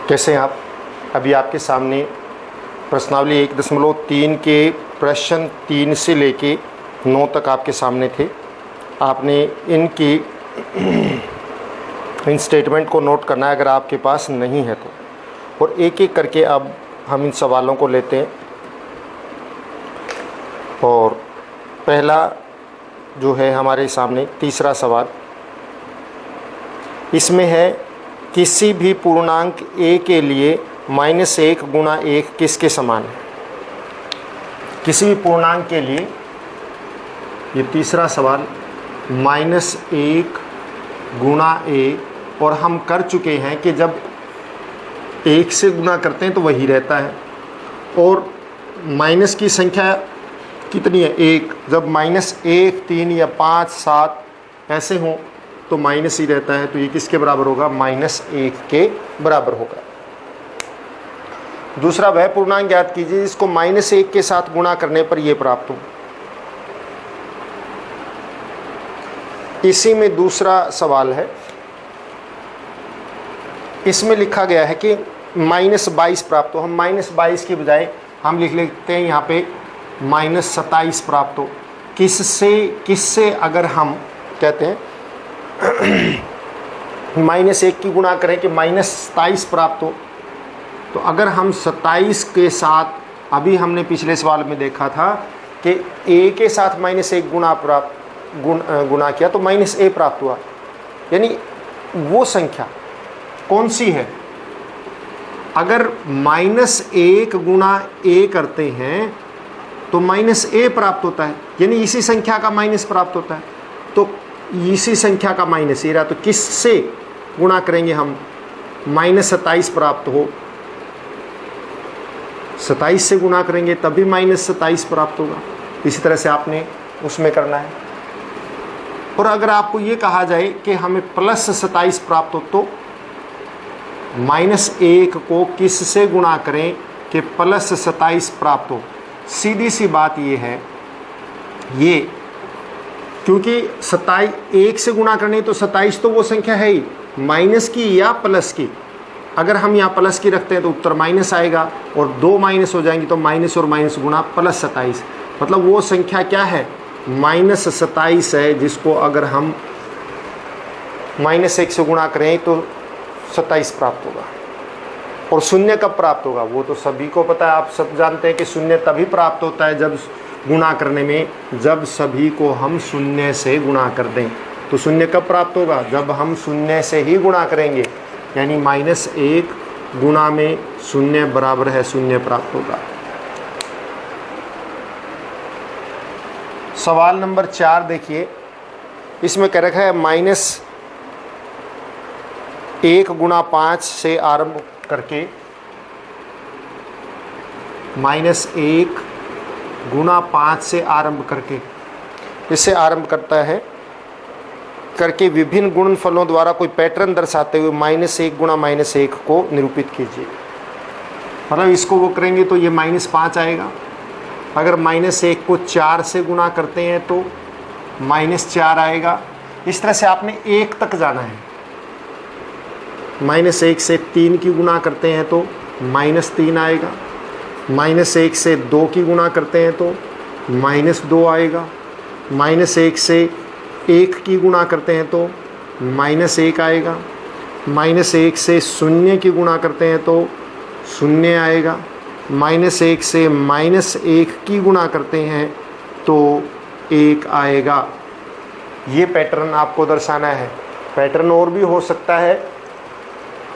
कैसे हैं आप? अभी आपके सामने प्रश्नावली 1.3 के प्रश्न 3 से लेके 9 तक आपके सामने थे। आपने इनकी इन स्टेटमेंट को नोट करना है अगर आपके पास नहीं है तो, और एक एक करके अब हम इन सवालों को लेते हैं। और पहला जो है हमारे सामने तीसरा सवाल, इसमें है किसी भी पूर्णांक a के लिए -1 गुणा 1 किसके समान है। किसी भी पूर्णांक के लिए, ये तीसरा सवाल, -1 गुणा a, और हम कर चुके हैं कि जब 1 से गुणा करते हैं तो वही रहता है, और माइनस की संख्या कितनी है 1। जब -1, 3 या 5, 7 ऐसे हों तो माइनस ही रहता है, तो ये किसके बराबर होगा? -1 के बराबर होगा। दूसरा, वह पूर्णांक ज्ञात कीजिए जिसको -1 के साथ गुणा करने पर यह प्राप्त हो। इसी में दूसरा सवाल है, इसमें लिखा गया है कि -22 प्राप्त हो। हम -22 के बजाय हम लिख लेते हैं यहाँ पे -27 प्राप्त हो। किससे अगर हम कहते हैं -1 की गुणा करें कि -27 प्राप्त हो, तो अगर हम 27 के साथ, अभी हमने पिछले सवाल में देखा था कि a के साथ -1 गुणा किया तो -a प्राप्त हुआ। यानी वो संख्या कौन सी है? अगर -1 गुणा a करते हैं तो -a प्राप्त होता है, यानी इसी संख्या का माइनस प्राप्त होता है। तो इसी संख्या का माइनस ये रहा, तो किससे गुणा करेंगे हम? -27 प्राप्त हो, 27 से गुणा करेंगे तभी -27 प्राप्त होगा। इसी तरह से आपने उसमें करना है। और अगर आपको ये कहा जाए कि हमें +27 प्राप्त हो, तो -1 को किससे गुणा करें कि +27 प्राप्त हो? सीधी सी बात ये है, ये क्योंकि 1 से गुणा करनी तो 27 तो वो संख्या है ही, माइनस की या प्लस की। अगर हम यहाँ प्लस की रखते हैं तो उत्तर माइनस आएगा, और 2 माइनस हो जाएंगी तो माइनस और माइनस गुणा +27, मतलब वो संख्या क्या है? -27 है, जिसको अगर हम -1 से गुणा करें तो 27 प्राप्त होगा। और शून्य कब प्राप्त होगा? वो तो सभी को पता है, आप सब जानते हैं कि शून्य तभी प्राप्त होता है जब गुणा करने में, जब सभी को हम शून्य से गुणा कर दें। तो शून्य कब प्राप्त होगा? जब हम शून्य से ही गुणा करेंगे, यानी -1 गुणा में शून्य बराबर है 0 प्राप्त होगा। सवाल नंबर 4 देखिए, इसमें कह रखा है -1 गुणा 5 से आरंभ करके, -1 गुणा 5 से आरंभ करके, इससे आरंभ करता है करके विभिन्न गुणनफलों द्वारा कोई पैटर्न दर्शाते हुए -1 गुणा -1 को निरूपित कीजिए। मतलब इसको वो करेंगे तो ये -5 आएगा। अगर -1 को 4 से गुणा करते हैं तो -4 आएगा। इस तरह से आपने 1 तक जाना है। -1 से 3 की गुणा करते हैं तो -3 आएगा। -1 से 2 की गुणा करते हैं तो -2 आएगा। -1 से 1 की गुणा करते हैं तो -1 आएगा। -1 से 0 की गुणा करते हैं तो 0 आएगा। -1 से -1 की गुणा करते हैं तो 1 आएगा। ये पैटर्न आपको दर्शाना है। पैटर्न और भी हो सकता है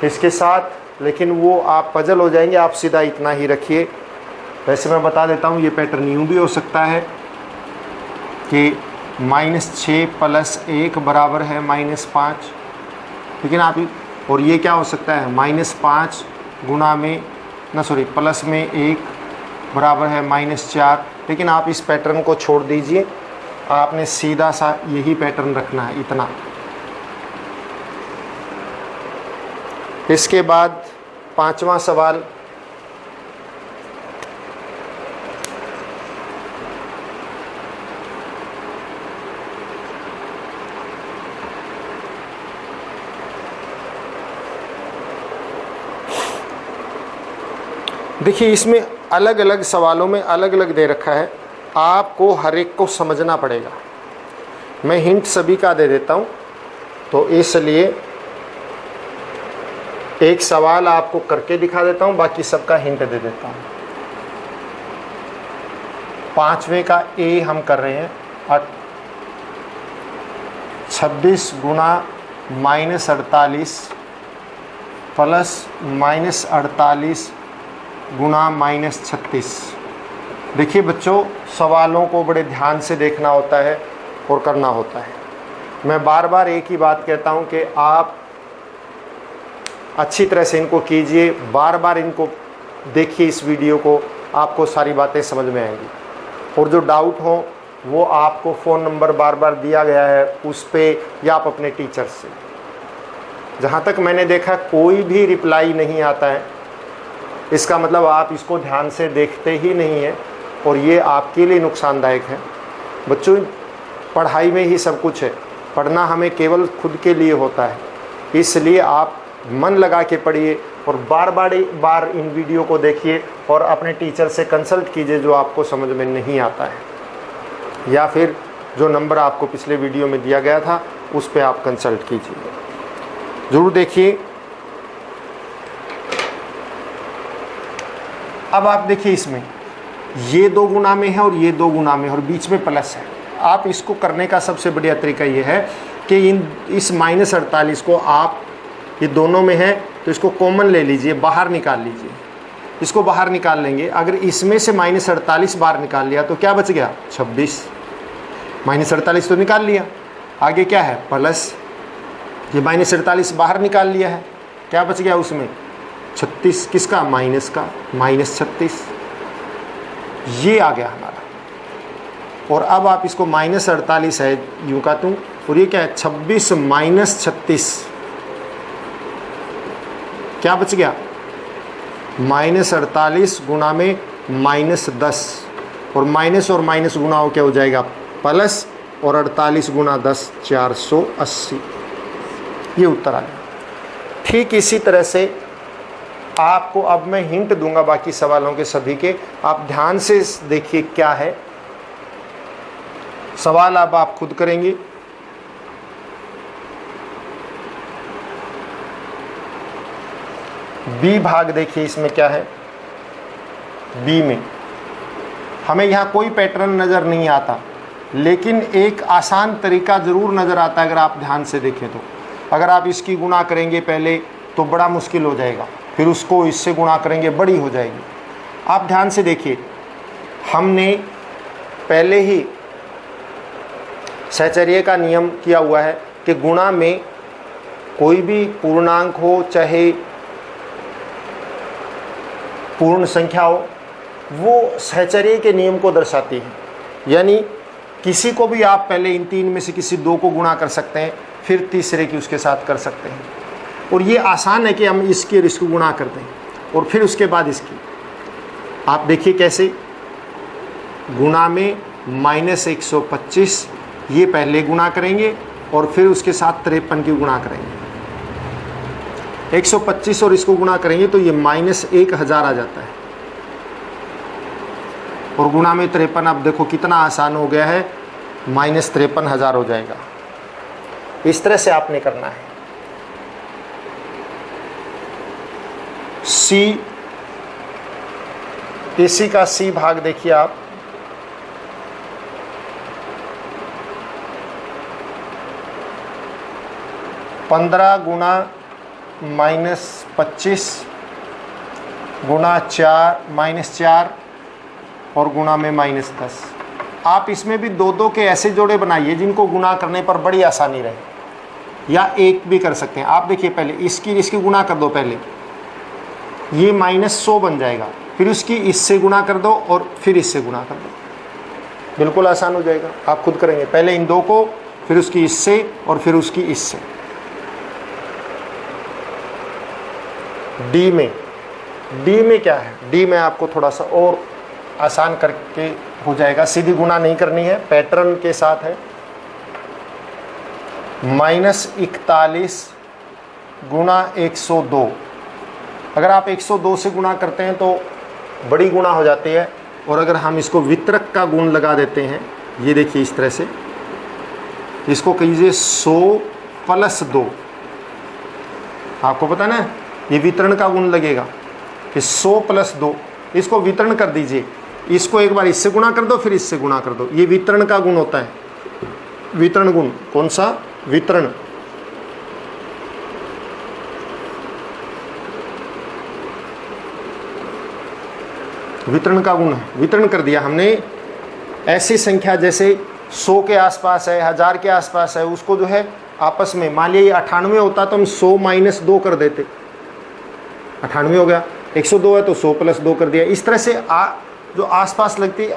इसके साथ, लेकिन वो आप पजल हो जाएंगे। आप सीधा इतना ही रखिए। वैसे मैं बता देता हूँ, ये पैटर्न यूँ भी हो सकता है कि -6 + 1 बराबर है -5, लेकिन आप, और ये क्या हो सकता है? -5 गुणा में प्लस में 1 बराबर है -4, लेकिन आप इस पैटर्न को छोड़ दीजिए। आपने सीधा सा यही पैटर्न रखना है, इतना। इसके बाद 5वां सवाल, देखिए इसमें अलग अलग सवालों में अलग अलग दे रखा है, आपको हर एक को समझना पड़ेगा। मैं हिंट सभी का दे देता हूँ, तो इसलिए एक सवाल आपको करके दिखा देता हूँ, बाकी सबका हिंट दे देता हूँ। 5वें का ए हम कर रहे हैं 26 गुना -48 प्लस -48 गुना -36। देखिए बच्चों, सवालों को बड़े ध्यान से देखना होता है और करना होता है। मैं बार बार एक ही बात कहता हूं कि आप अच्छी तरह से इनको कीजिए, बार बार इनको देखिए, इस वीडियो को, आपको सारी बातें समझ में आएंगी। और जो डाउट हो वो आपको फ़ोन नंबर बार बार दिया गया है उस पर, या आप अपने टीचर से। जहाँ तक मैंने देखा कोई भी रिप्लाई नहीं आता है, इसका मतलब आप इसको ध्यान से देखते ही नहीं हैं और ये आपके लिए नुकसानदायक है। बच्चों, पढ़ाई में ही सब कुछ है, पढ़ना हमें केवल खुद के लिए होता है, इसलिए आप मन लगा के पढ़िए और बार बार इन वीडियो को देखिए और अपने टीचर से कंसल्ट कीजिए जो आपको समझ में नहीं आता है, या फिर जो नंबर आपको पिछले वीडियो में दिया गया था उस पर आप कंसल्ट कीजिए। ज़रूर देखिए। अब आप देखिए, इसमें ये 2 गुना में है और ये 2 गुना में है और बीच में प्लस है। आप इसको करने का सबसे बढ़िया तरीका ये है कि इस -48 को आप, ये दोनों में है तो इसको कॉमन ले लीजिए, बाहर निकाल लीजिए। इसको बाहर निकाल लेंगे, अगर इसमें से -48 बाहर निकाल लिया तो क्या बच गया? 26। -48 तो निकाल लिया, आगे क्या है? प्लस। ये -48 बाहर निकाल लिया है, क्या बच गया उसमें? 36। किसका? माइनस का, -36। ये आ गया हमारा। और अब आप इसको -48 है यूँ का तू, और ये क्या है? 26 - 36 क्या बच गया? -48 गुना में -10, और माइनस और माइनस गुना हो क्या हो जाएगा? प्लस, और 48 गुना 10 480। ये उत्तर आ गया। ठीक इसी तरह से आपको अब मैं हिंट दूंगा बाकी सवालों के सभी के, आप ध्यान से देखिए क्या है सवाल। अब आप खुद करेंगे। बी भाग देखिए, इसमें क्या है? बी में हमें यहाँ कोई पैटर्न नज़र नहीं आता, लेकिन एक आसान तरीका ज़रूर नज़र आता है अगर आप ध्यान से देखें तो। अगर आप इसकी गुणा करेंगे पहले तो बड़ा मुश्किल हो जाएगा, फिर उसको इससे गुणा करेंगे बड़ी हो जाएगी। आप ध्यान से देखिए, हमने पहले ही सहचर्य का नियम किया हुआ है कि गुणा में कोई भी पूर्णांक हो चाहे पूर्ण संख्या हो, वो सहचर्य के नियम को दर्शाती है। यानी किसी को भी आप पहले इन 3 में से किसी 2 को गुणा कर सकते हैं, फिर तीसरे की उसके साथ कर सकते हैं। और ये आसान है कि हम इसकी और इसको गुणा कर दें और फिर उसके बाद इसकी। आप देखिए कैसे, गुणा में -125, ये पहले गुणा करेंगे और फिर उसके साथ 53 की गुणा करेंगे। 125 और इसको गुणा करेंगे तो ये -1000 आ जाता है, और गुणा में 53। अब देखो कितना आसान हो गया है, -53,000 हो जाएगा। इस तरह से आपने करना है। सी, इसी का सी भाग देखिए आप, पंद्रह गुना -25 गुना 4 -4 और गुणा में -10। आप इसमें भी 2-2 के ऐसे जोड़े बनाइए जिनको गुणा करने पर बड़ी आसानी रहे, या एक भी कर सकते हैं। आप देखिए पहले इसकी गुणा कर दो, पहले ये -100 बन जाएगा, फिर उसकी इससे गुणा कर दो और फिर इससे गुणा कर दो, बिल्कुल आसान हो जाएगा। आप खुद करेंगे, पहले इन 2 को, फिर उसकी इससे और फिर उसकी इससे। डी में क्या है? डी में आपको थोड़ा सा और आसान करके हो जाएगा, सीधी गुणा नहीं करनी है, पैटर्न के साथ है। -41 गुना 102। अगर आप 102 से गुणा करते हैं तो बड़ी गुणा हो जाती है। और अगर हम इसको वितरक का गुण लगा देते हैं, ये देखिए इस तरह से, इसको कीजिए 100 + 2, आपको पता ना ये वितरण का गुण लगेगा कि 100 + 2, इसको वितरण कर दीजिए, इसको एक बार इससे गुणा कर दो, फिर इससे गुणा कर दो, ये वितरण का गुण होता है। वितरण गुण कौन सा? वितरण। वितरण का गुण है, वितरण कर दिया हमने। ऐसी संख्या जैसे 100 के आसपास है, 1000 के आसपास है, उसको जो है आपस में, मान लिया ये 98 होता तो हम 100 - 2 कर देते, 98 हो गया। 102 है तो 100 + 2 कर दिया। इस तरह से जो आसपास लगती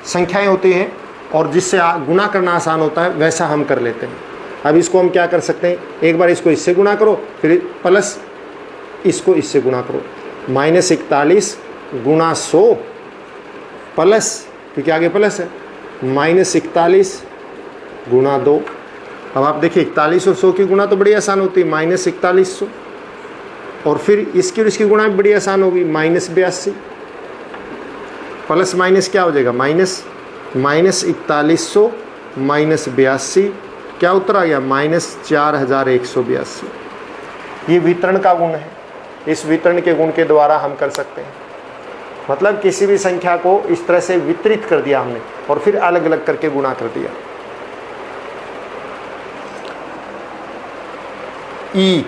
संख्याएं होती हैं और जिससे गुणा करना आसान होता है, वैसा हम कर लेते हैं। अब इसको हम क्या कर सकते हैं, एक बार इसको इससे गुणा करो, फिर प्लस इसको इससे गुणा करो, -41 × 100 प्लस, क्योंकि आगे प्लस है, -41 × 2। अब आप देखिए 41 और 100 की गुणा तो बड़ी आसान होती है, -4100, और फिर इसकी और इसकी गुणा भी बड़ी आसान होगी, -82, प्लस माइनस क्या हो जाएगा, -4100 -82, क्या उत्तर आ गया, -4182। ये वितरण का गुण है। इस वितरण के गुण के द्वारा हम कर सकते हैं, मतलब किसी भी संख्या को इस तरह से वितरित कर दिया हमने और फिर अलग अलग करके गुणा कर दिया। ई,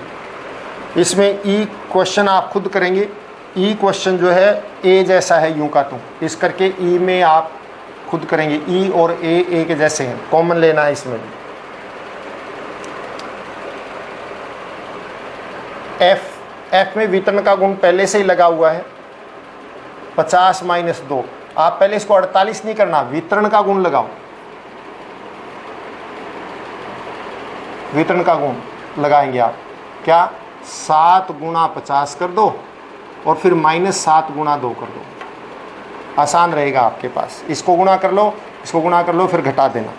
इसमें ई क्वेश्चन आप खुद करेंगे। ई क्वेश्चन जो है ए जैसा है यूं का तू, इस करके ई में आप खुद करेंगे। ई और ए के जैसे हैं, कॉमन लेना है इसमें। एफ में वितरण का गुण पहले से ही लगा हुआ है, 50 - 2। आप पहले इसको 48 नहीं करना, वितरण का गुण लगाओ, वितरण का गुण लगाएंगे आप, क्या 7 × 50 कर दो और फिर -7 × 2 कर दो, आसान रहेगा आपके पास। इसको गुणा कर लो, इसको गुणा कर लो, फिर घटा देना।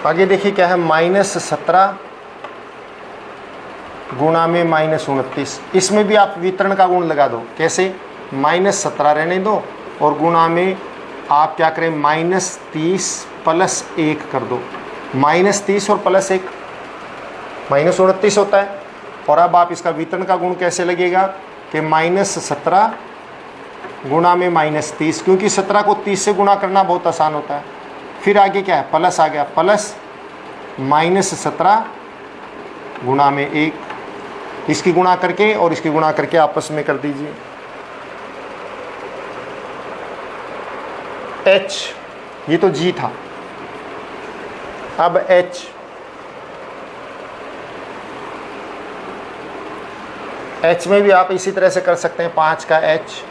आगे देखिए क्या है, -17 गुणा में -29। इसमें भी आप वितरण का गुण लगा दो। कैसे, -17 रहने दो और गुणा में आप क्या करें, -30 + 1 कर दो। -30 और +1 -29 होता है। और अब आप इसका वितरण का गुण कैसे लगेगा कि -17 गुणा में -30, क्योंकि 17 को 30 से गुणा करना बहुत आसान होता है। फिर आगे क्या है, प्लस आ गया, प्लस -17 गुणा में 1, इसकी गुणा करके और इसकी गुणा करके आपस में कर दीजिए। H, ये तो G था, अब H में भी आप इसी तरह से कर सकते हैं। 5 का H,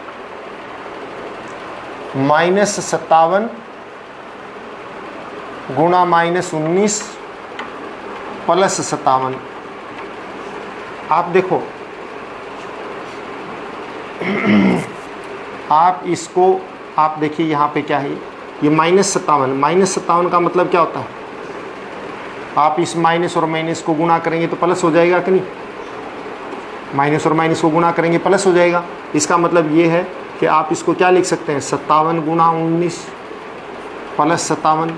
-57 गुणा -19 +57। आप देखो, आप इसको आप देखिए यहाँ पे क्या है, ये -57 का मतलब क्या होता है, आप इस माइनस और माइनस को गुणा करेंगे तो प्लस हो जाएगा कि नहीं, माइनस और माइनस को गुणा करेंगे प्लस हो जाएगा। इसका मतलब ये है कि आप इसको क्या लिख सकते हैं, 57 × 19 +57,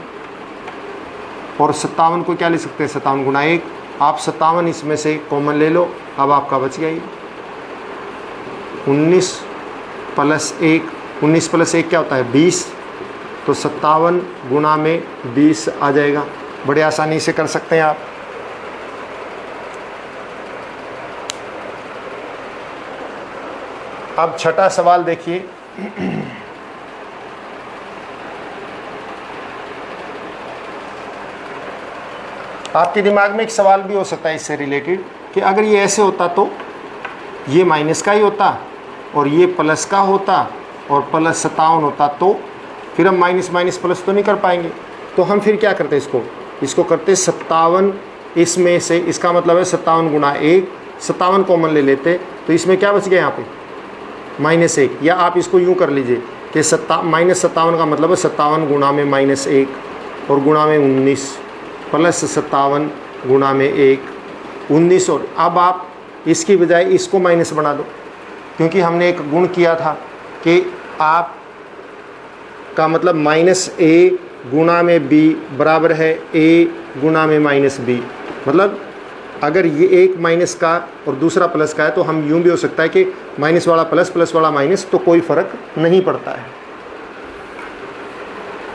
और 57 को क्या लिख सकते हैं, 57 × 1। आप 57 इसमें से कॉमन ले लो, अब आपका बच गया ये 19 + 1, 19 + 1 क्या होता है, 20, तो 57 गुणा में 20 आ जाएगा। बड़े आसानी से कर सकते हैं आप। अब छठा सवाल देखिए, आपके दिमाग में एक सवाल भी हो सकता है इससे रिलेटेड कि अगर ये ऐसे होता तो ये माइनस का ही होता और ये प्लस का होता और +57 होता, तो फिर हम माइनस माइनस प्लस तो नहीं कर पाएंगे। तो हम फिर क्या करते, इसको करते 57 इसमें से, इसका मतलब है 57 × 1, 57 कॉमन ले लेते, तो इसमें क्या बच गया यहाँ पे -1। या आप इसको यूँ कर लीजिए कि -57 का मतलब है 57 गुणा में -1, और गुणा में 19 प्लस 57 गुणा में 1 19। और अब आप इसकी बजाय इसको माइनस बना दो, क्योंकि हमने एक गुण किया था कि आप का मतलब माइनस ए गुणा में बी बराबर है ए गुणा में माइनस बी। मतलब अगर ये एक माइनस का और दूसरा प्लस का है तो हम यूँ भी हो सकता है कि माइनस वाला प्लस, प्लस वाला माइनस, तो कोई फ़र्क नहीं पड़ता है।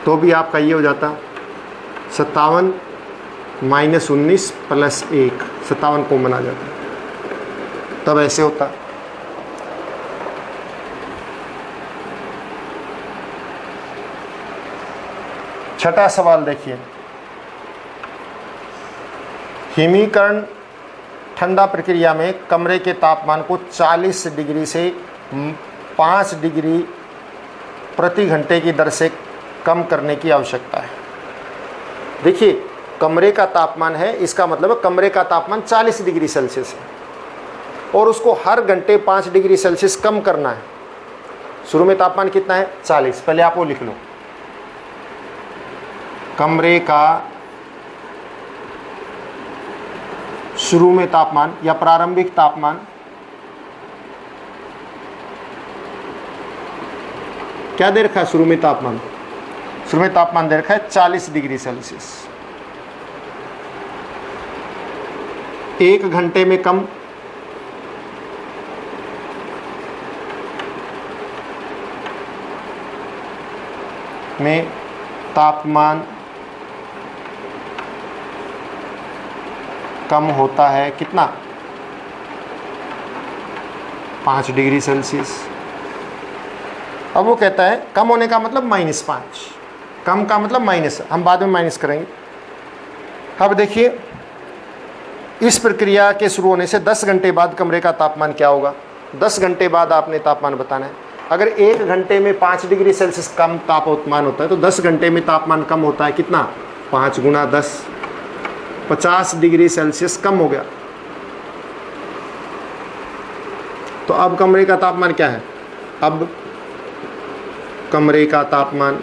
तो भी आपका ये हो जाता 57 माइनस 19 प्लस 1, 57 कॉमन आ जाता, तब ऐसे होता। छठा सवाल देखिए, हिमीकरण ठंडा प्रक्रिया में कमरे के तापमान को 40 डिग्री से 5 डिग्री प्रति घंटे की दर से कम करने की आवश्यकता है। देखिए कमरे का तापमान है, इसका मतलब है कमरे का तापमान 40 डिग्री सेल्सियस है और उसको हर घंटे 5 डिग्री सेल्सियस कम करना है। शुरू में तापमान कितना है 40, पहले आप वो लिख लो। कमरे का शुरू में तापमान या प्रारंभिक तापमान क्या दे रखा है? शुरू में तापमान दे रखा है 40 डिग्री सेल्सियस। 1 घंटे में कम में तापमान कम होता है कितना? 5 डिग्री सेल्सियस। अब वो कहता है कम होने का मतलब -5, कम का मतलब माइनस, हम बाद में माइनस करेंगे। अब देखिए इस प्रक्रिया के शुरू होने से 10 घंटे बाद कमरे का तापमान क्या होगा? 10 घंटे बाद आपने तापमान बताना है। अगर 1 घंटे में 5 डिग्री सेल्सियस कम तापमान होता है तो 10 घंटे में तापमान कम होता है कितना? 5 गुना 10, 50 डिग्री सेल्सियस कम हो गया। तो अब कमरे का तापमान क्या है? अब कमरे का तापमान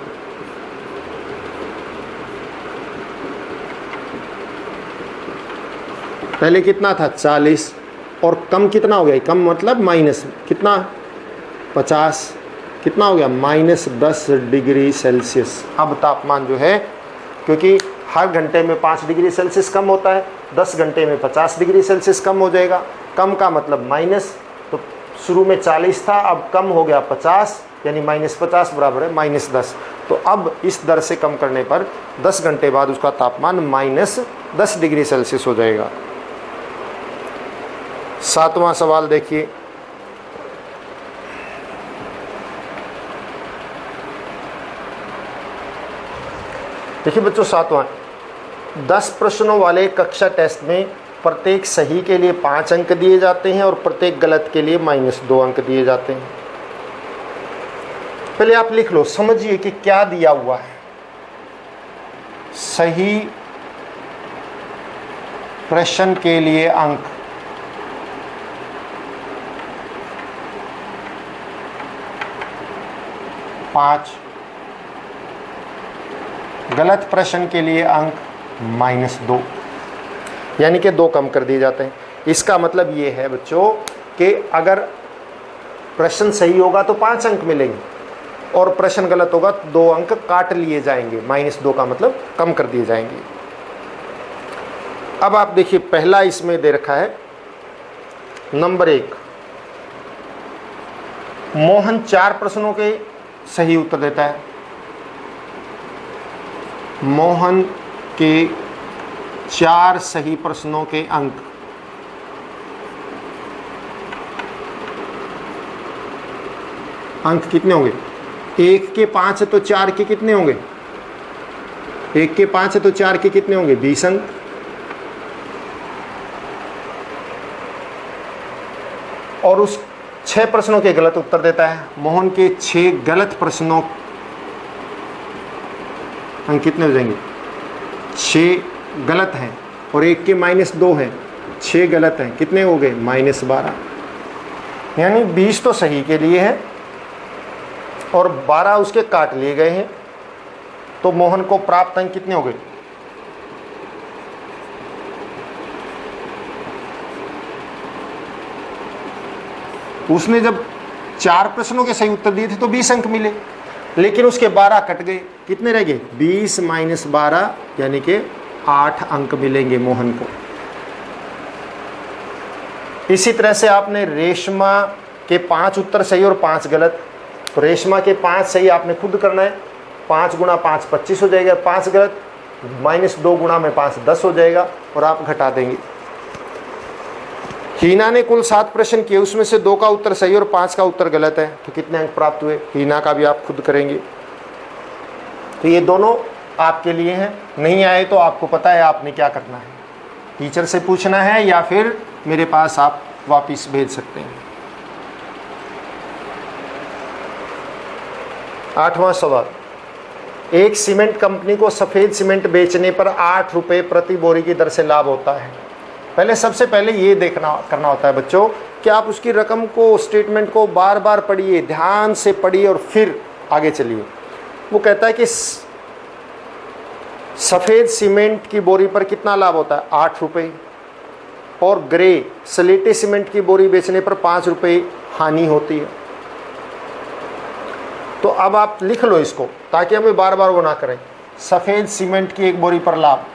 पहले कितना था 40 और कम कितना हो गया? कम मतलब माइनस कितना 50, कितना हो गया -10 डिग्री सेल्सियस। अब तापमान जो है, क्योंकि हर घंटे में 5 डिग्री सेल्सियस कम होता है, 10 घंटे में 50 डिग्री सेल्सियस कम हो जाएगा। कम का मतलब माइनस, तो शुरू में 40 था अब कम हो गया 50, यानी -50 बराबर है -10। तो अब इस दर से कम करने पर 10 घंटे बाद उसका तापमान -10 डिग्री सेल्सियस हो जाएगा। 7वां सवाल देखिए, देखिए बच्चों 7वां, 10 प्रश्नों वाले कक्षा टेस्ट में प्रत्येक सही के लिए 5 अंक दिए जाते हैं और प्रत्येक गलत के लिए -2 अंक दिए जाते हैं। पहले आप लिख लो, समझिए कि क्या दिया हुआ है। सही प्रश्न के लिए अंक 5, गलत प्रश्न के लिए अंक -2, यानी कि 2 कम कर दिए जाते हैं। इसका मतलब ये है बच्चों कि अगर प्रश्न सही होगा तो 5 अंक मिलेंगे और प्रश्न गलत होगा तो 2 अंक काट लिए जाएंगे। -2 का मतलब कम कर दिए जाएंगे। अब आप देखिए पहला इसमें दे रखा है नंबर 1, मोहन 4 प्रश्नों के सही उत्तर देता है। मोहन के 4 सही प्रश्नों के अंक कितने होंगे? 1 के 5 है तो 4 के कितने होंगे? 1 के 5 है तो 4 के कितने होंगे? 20 अंक। और उस 6 प्रश्नों के गलत उत्तर देता है। मोहन के 6 गलत प्रश्नों अंक कितने हो जाएंगे? 6 गलत हैं और 1 के -2 हैं, 6 गलत हैं, कितने हो गए? -12। यानी 20 तो सही के लिए है और 12 उसके काट लिए गए हैं। तो मोहन को प्राप्त अंक कितने हो गए? उसने जब 4 प्रश्नों के सही उत्तर दिए थे तो 20 अंक मिले, लेकिन उसके 12 कट गए। कितने रह गए? 20 - 12 यानी कि 8 अंक मिलेंगे मोहन को। इसी तरह से आपने रेशमा के 5 उत्तर सही और 5 गलत। तो रेशमा के 5 सही आपने खुद करना है। 5 × 5 25 हो जाएगा, 5 गलत -2 × 5 10 हो जाएगा और आप घटा देंगे। हीना ने कुल 7 प्रश्न किए, उसमें से 2 का उत्तर सही और 5 का उत्तर गलत है, तो कितने अंक प्राप्त हुए? हीना का भी आप खुद करेंगे। तो ये दोनों आपके लिए हैं। नहीं आए तो आपको पता है आपने क्या करना है, टीचर से पूछना है या फिर मेरे पास आप वापस भेज सकते हैं। 8वां सवाल, एक सीमेंट कंपनी को सफ़ेद सीमेंट बेचने पर 8 रुपये प्रति बोरी की दर से लाभ होता है। पहले सबसे पहले ये करना होता है बच्चों कि आप उसकी रकम को, स्टेटमेंट को बार बार पढ़िए, ध्यान से पढ़िए और फिर आगे चलिए। वो कहता है कि सफ़ेद सीमेंट की बोरी पर कितना लाभ होता है? 8 रुपये। और ग्रे स्लेटी सीमेंट की बोरी बेचने पर 5 रुपये हानि होती है। तो अब आप लिख लो इसको ताकि हमें बार बार वो ना करें। सफ़ेद सीमेंट की एक बोरी पर लाभ,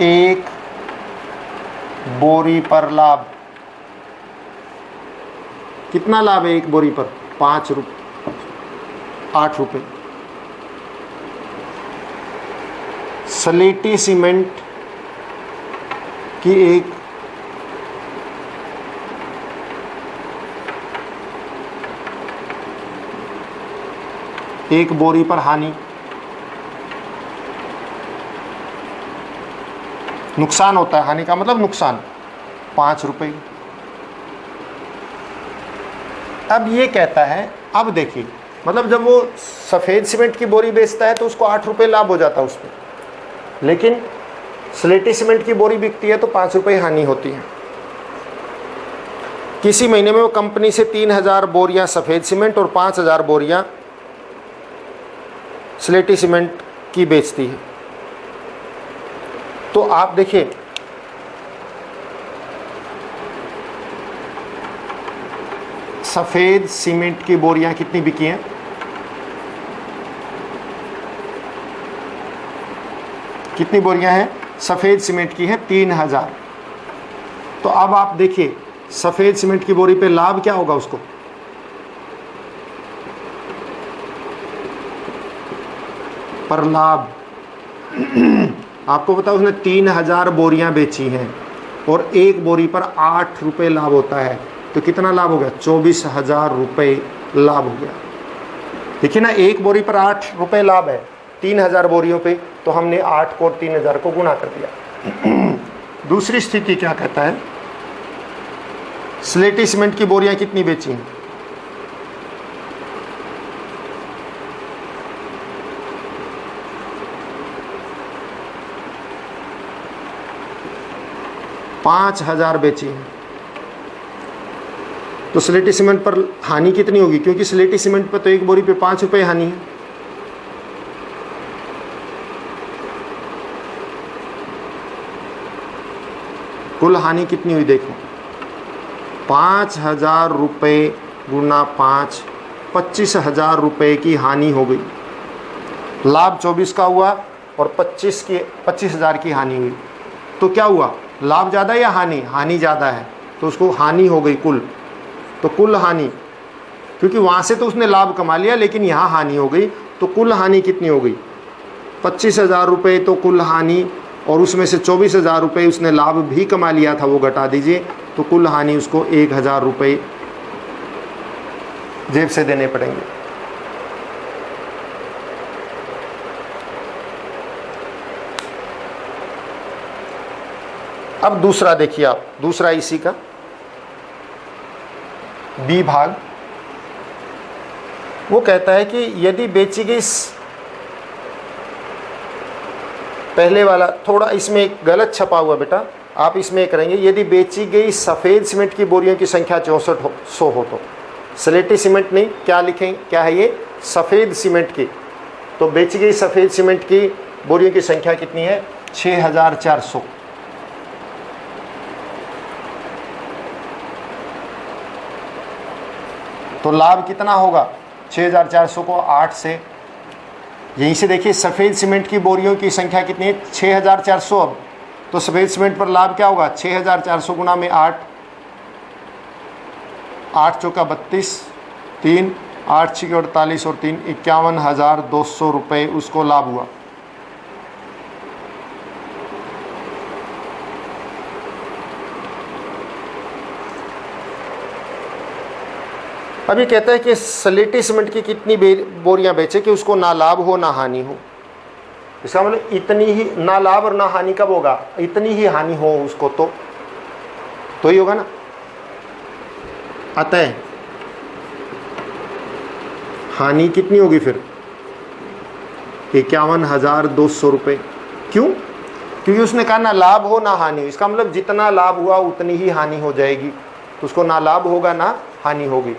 एक बोरी पर लाभ, कितना लाभ है एक बोरी पर? 8 रुपये। स्लेटी सीमेंट की एक बोरी पर हानि, नुकसान होता है, हानि का मतलब नुकसान, 5 रुपये। अब ये कहता है, अब देखिए, मतलब जब वो सफ़ेद सीमेंट की बोरी बेचता है तो उसको 8 रुपये लाभ हो जाता है उस पर, लेकिन स्लेटी सीमेंट की बोरी बिकती है तो 5 रुपये हानि होती है। किसी महीने में वो कंपनी से 3000 बोरियां सफ़ेद सीमेंट और 5000 बोरियां स्लेटी सीमेंट की बेचती है। तो आप देखिए, सफ़ेद सीमेंट की बोरियां कितनी बिकी हैं? कितनी बोरियां हैं? सफ़ेद सीमेंट की है 3000। तो अब आप देखिए सफ़ेद सीमेंट की बोरी पे लाभ क्या होगा उसको? पर लाभ आपको पता है उसने 3000 बोरियां बेची हैं और एक बोरी पर 8 रुपये लाभ होता है, तो कितना लाभ हो गया? 24,000 रुपये लाभ हो गया। देखिए ना, एक बोरी पर 8 रुपये लाभ है 3000 बोरियों पे, तो हमने 8 को और 3000 को गुणा कर दिया। दूसरी स्थिति क्या कहता है? स्लेटी सीमेंट की बोरियां कितनी बेची हैं? पाँच 5000 बेची हैं। तो स्लेटी सीमेंट पर हानि कितनी होगी? क्योंकि स्लेटी सीमेंट पर तो एक बोरी पे 5 रुपये हानि है। कुल हानि कितनी हुई देखो, 5000 रुपये गुना 5, 25,000 रुपये की हानि हो गई। लाभ 24 का हुआ और 25,000 की हानि हुई। तो क्या हुआ? लाभ ज़्यादा या हानि? हानि ज़्यादा है, तो उसको हानि हो गई कुल। तो कुल हानि, क्योंकि वहाँ से तो उसने लाभ कमा लिया लेकिन यहाँ हानि हो गई, तो कुल हानि कितनी हो गई? 25,000 रुपये तो कुल हानि, और उसमें से 24,000 रुपये उसने लाभ भी कमा लिया था, वो घटा दीजिए, तो कुल हानि उसको 1,000 रुपये जेब से देने पड़ेंगे। अब दूसरा देखिए आप, दूसरा इसी का बी भाग, वो कहता है कि यदि बेची गई, पहले वाला थोड़ा इसमें एक गलत छपा हुआ बेटा, आप इसमें करेंगे, यदि बेची गई सफ़ेद सीमेंट की बोरियों की संख्या 6400 हो तो, स्लेटी सीमेंट नहीं, क्या लिखें, क्या है ये, सफ़ेद सीमेंट की, तो बेची गई सफ़ेद सीमेंट की बोरियों की संख्या कितनी है, 6400। तो लाभ कितना होगा, 6400 को 8 से, यहीं से देखिए सफ़ेद सीमेंट की बोरियों की संख्या कितनी है, 6400। अब तो सफ़ेद सीमेंट पर लाभ क्या होगा, 6400 गुना में 8, 8 चौका 32, 3 8 6 48 और 3 51,200 रुपये उसको लाभ हुआ। अभी कहता है कि स्लेटी सीमेंट की कितनी बोरियां बेचे कि उसको ना लाभ हो ना हानि हो। इसका मतलब इतनी ही, ना लाभ और ना हानि कब होगा, इतनी ही हानि हो उसको तो ही होगा ना। अतः हानि कितनी होगी फिर, 51,200 रुपये। क्यों, क्योंकि उसने कहा ना लाभ हो ना हानि, इसका मतलब जितना लाभ हुआ उतनी ही हानि हो जाएगी, तो उसको ना लाभ होगा ना हानि होगी।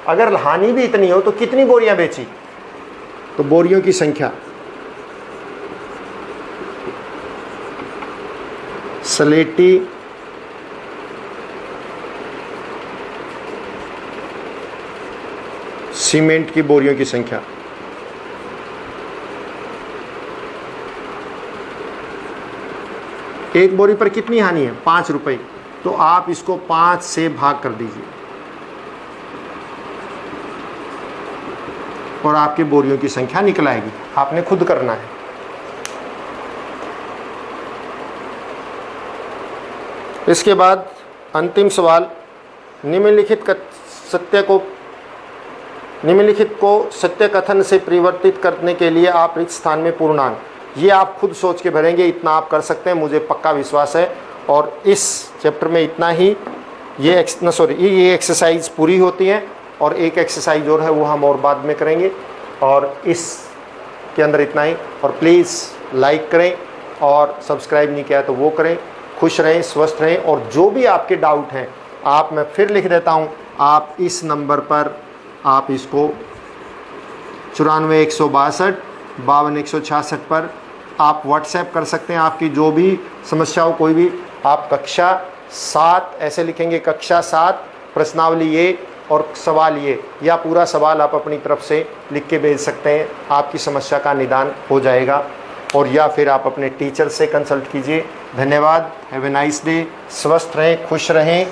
अगर हानि भी इतनी हो तो कितनी बोरियां बेची, तो बोरियों की संख्या, स्लेटी सीमेंट की बोरियों की संख्या, एक बोरी पर कितनी हानि है, 5 रुपये, तो आप इसको 5 से भाग कर दीजिए और आपकी बोरियों की संख्या निकल आएगी। आपने खुद करना है। इसके बाद अंतिम सवाल, निम्नलिखित को सत्य कथन से परिवर्तित करने के लिए आप रिक्त स्थान में पूर्णांक, ये आप खुद सोच के भरेंगे, इतना आप कर सकते हैं, मुझे पक्का विश्वास है। और इस चैप्टर में इतना ही, ये एक्सरसाइज पूरी होती है और एक एक्सरसाइज और है वो हम और बाद में करेंगे, और इस के अंदर इतना ही। और प्लीज़ लाइक करें और सब्सक्राइब नहीं किया तो वो करें। खुश रहें, स्वस्थ रहें, और जो भी आपके डाउट हैं आप, मैं फिर लिख देता हूँ, आप इस नंबर पर आप इसको 94 162 52 166 पर आप व्हाट्सएप कर सकते हैं। आपकी जो भी समस्या हो, कोई भी, आप कक्षा 7 ऐसे लिखेंगे, कक्षा 7 प्रश्नावली ये और सवाल ये, या पूरा सवाल आप अपनी तरफ से लिख के भेज सकते हैं, आपकी समस्या का निदान हो जाएगा। और या फिर आप अपने टीचर से कंसल्ट कीजिए। धन्यवाद, हैव ए नाइस डे, स्वस्थ रहें, खुश रहें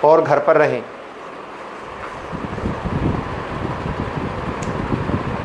और घर पर रहें।